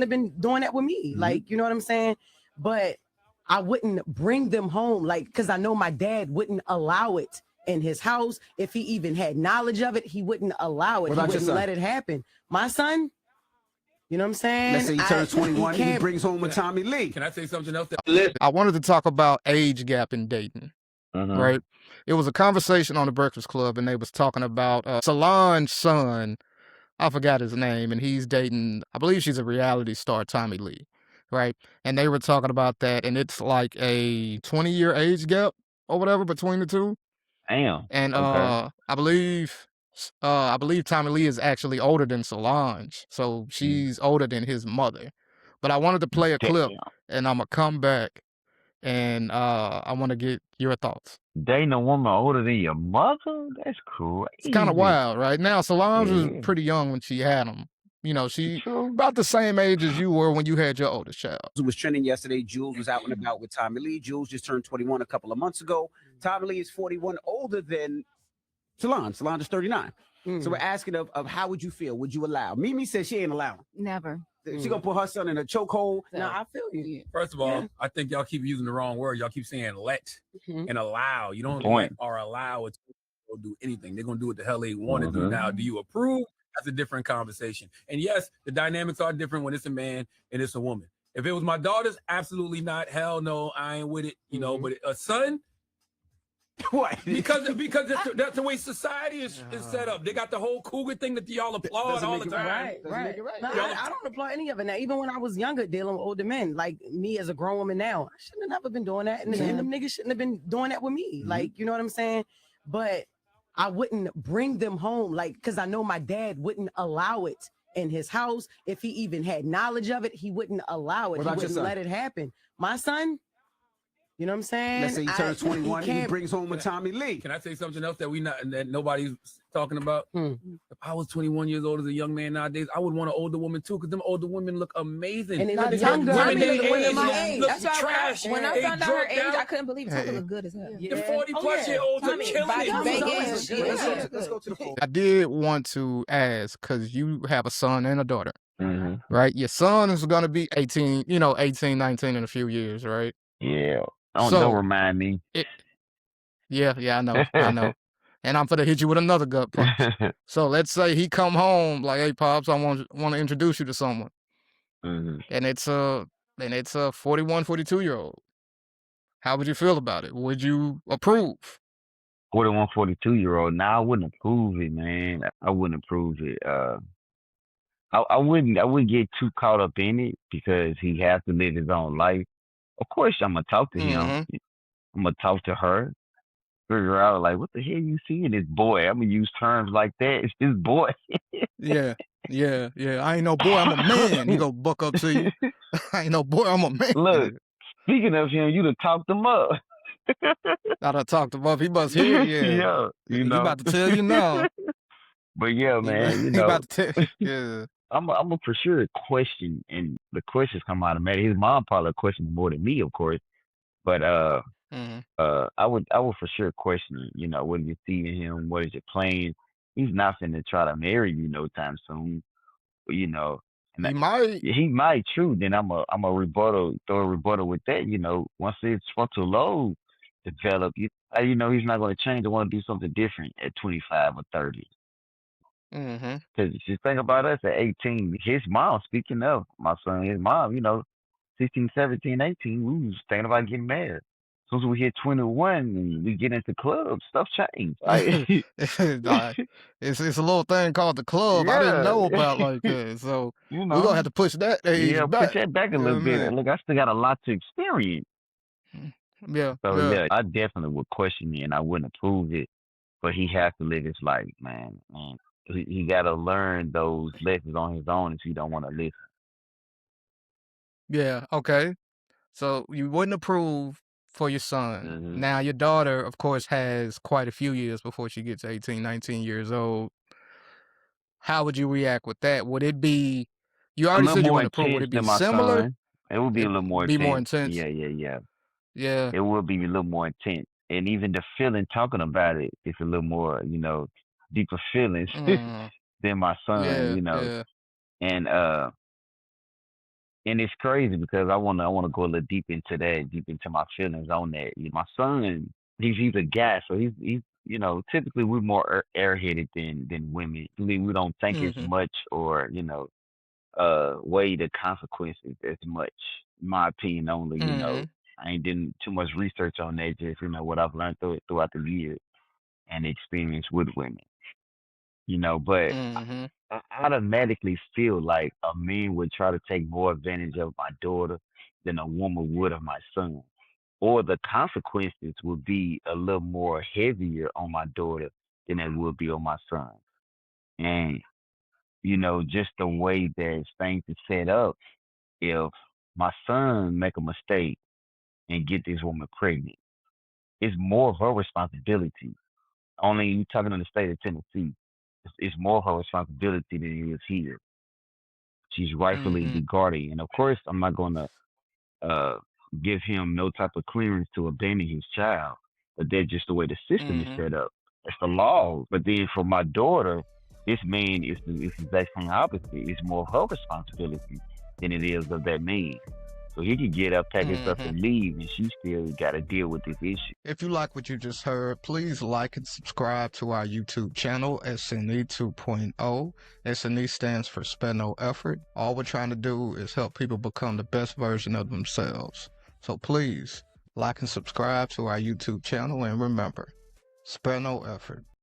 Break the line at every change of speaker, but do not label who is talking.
have been doing that with me. Like, you know what I'm saying? But I wouldn't bring them home, like, because I know my dad wouldn't allow it in his house. If he even had knowledge of it, he wouldn't allow it. He wouldn't let it happen. My son, you know what I'm saying?
Let's say he turns 21 and he brings home a Tommie Lee.
Can I say something else?
I wanted to talk about age gap in dating, right? It was a conversation on the Breakfast Club, and they was talking about Solange's son. I forgot his name, and he's dating, I believe she's a reality star, Tommie Lee, right? And they were talking about that, and it's like a 20-year age gap or whatever between the two.
Damn.
And
Okay.
I believe Tommie Lee is actually older than Solange, so she's older than his mother. But I wanted to play a clip, and I'm gonna come back, and I want to get your thoughts.
Dating a woman older than your mother? That's cool.
It's kind of wild, right? Now, Solange was pretty young when she had him. You know, she about the same age as you were when you had your oldest child.
It was trending yesterday. Julez was out and about with Tommie Lee. Julez just turned 21 a couple of months ago. Tommie Lee is 41, older than Solange. Solange is 39. So we're asking of how would you feel? Would you allow? Mimi says she ain't allowing.
Never.
She gonna put her son in a chokehold.
No, I feel you.
First of all, I think y'all keep using the wrong word. Y'all keep saying let and allow. You don't
Point.
let or allow it to do anything. They're gonna do what the hell they want to do. Now, do you approve? That's a different conversation. And yes, the dynamics are different when it's a man and it's a woman. If it was my daughters, absolutely not. Hell no, I ain't with it. You know, but a son.
What?
Because that's the way society is set up. They got the whole cougar thing that y'all applaud all the time.
Right. No, I don't applaud any of it now. Even when I was younger, dealing with older men, like me as a grown woman now, I shouldn't have never been doing that. And them niggas shouldn't have been doing that with me. Like, you know what I'm saying? But I wouldn't bring them home, like, because I know my dad wouldn't allow it in his house. If he even had knowledge of it, he wouldn't allow it. He wouldn't let it happen. My son, you know what I'm saying?
Let's say he turns 21 and he brings home a Tommie Lee.
Can I say something else that nobody's talking about? If I was 21 years old as a young man nowadays, I would want an older woman too, because them older women look amazing.
And they're not younger.
Women my age.
That's why
trash. When I found out her age, I couldn't believe it. She looked good as hell.
The 40-plus-year-olds are killing it.
Let's go to the phone.
I did want to ask, because you have a son and a daughter, right? Your son is going to be 18, 19 in a few years, right?
Yeah. Don't remind me.
Yeah, I know. And I'm gonna hit you with another gut punch. So let's say he come home like, "Hey, pops, I want to introduce you to someone," and it's a 41, 42-year-old. How would you feel about it? Would you approve?
41, 42-year-old. Nah, I wouldn't approve it, man. I wouldn't approve it. I wouldn't get too caught up in it, because he has to live his own life. Of course, I'm gonna talk to him. I'm gonna talk to her, figure out like, what the hell you see in this boy? I'm gonna use terms like that. It's this boy.
Yeah. I ain't no boy, I'm a man. He go buck up to you. I ain't no boy, I'm a man.
Look, speaking of him, you done talked him up.
I done talked him up. He must hear.
Yeah,
He about to tell you now.
But yeah, man,
he about to tell. Yeah.
I'm a for sure question, and the questions come automatic. His mom probably questioned more than me, of course. But I would for sure question, what do you see in him? What is your plan? He's not finna try to marry you no time soon. But, and he might, true. Then I'm a throw a rebuttal with that. Once his frontal lobe develop, he's not gonna change. I want to do something different at 25 or 30. Because just think about us at 18. His mom, speaking of my son, his mom, 16, 17, 18, we was thinking about getting married. As soon as we hit 21 and we get into clubs, stuff changed. Like,
it's a little thing called the club. I didn't know about like that. So we're gonna have to push that age back.
Push that back a little bit. Look, I still got a lot to experience.
Yeah.
So I definitely would question it, and I wouldn't approve it. But he has to live his life, man. He got to learn those lessons on his own if he don't want to listen.
Yeah, okay. So you wouldn't approve for your son. Now, your daughter, of course, has quite a few years before she gets 18, 19 years old. How would you react with that? Would it be, you already said you wouldn't approve, would it be similar?
Son. It would be a little more
intense.
More intense. Yeah. It would be a little more intense. And even the feeling talking about it is a little more, deeper feelings than my son, And and it's crazy because I wanna go a little deep into that, deep into my feelings on that. My son, he's a guy, so he's typically we're more airheaded than women. We don't think as much, or weigh the consequences as much. In my opinion, only. I ain't done too much research on that. Just what I've learned throughout the years and experience with women. But I automatically feel like a man would try to take more advantage of my daughter than a woman would of my son. Or the consequences would be a little more heavier on my daughter than it would be on my son. And, just the way that things are set up, if my son make a mistake and get this woman pregnant, it's more of her responsibility. Only you talking in the state of Tennessee, it's more of her responsibility than it is here. She's rightfully the guardian. Of course, I'm not going to give him no type of clearance to abandon his child, but that's just the way the system is set up. It's the law. But then for my daughter, this man is the exact same opposite. It's more of her responsibility than it is of that man. So he can get up, pack his stuff, and leave, and she still got to deal with this issue.
If you like what you just heard, please like and subscribe to our YouTube channel, SNE 2.0. SNE stands for Spare No Effort. All we're trying to do is help people become the best version of themselves. So please like and subscribe to our YouTube channel, and remember, spare no effort.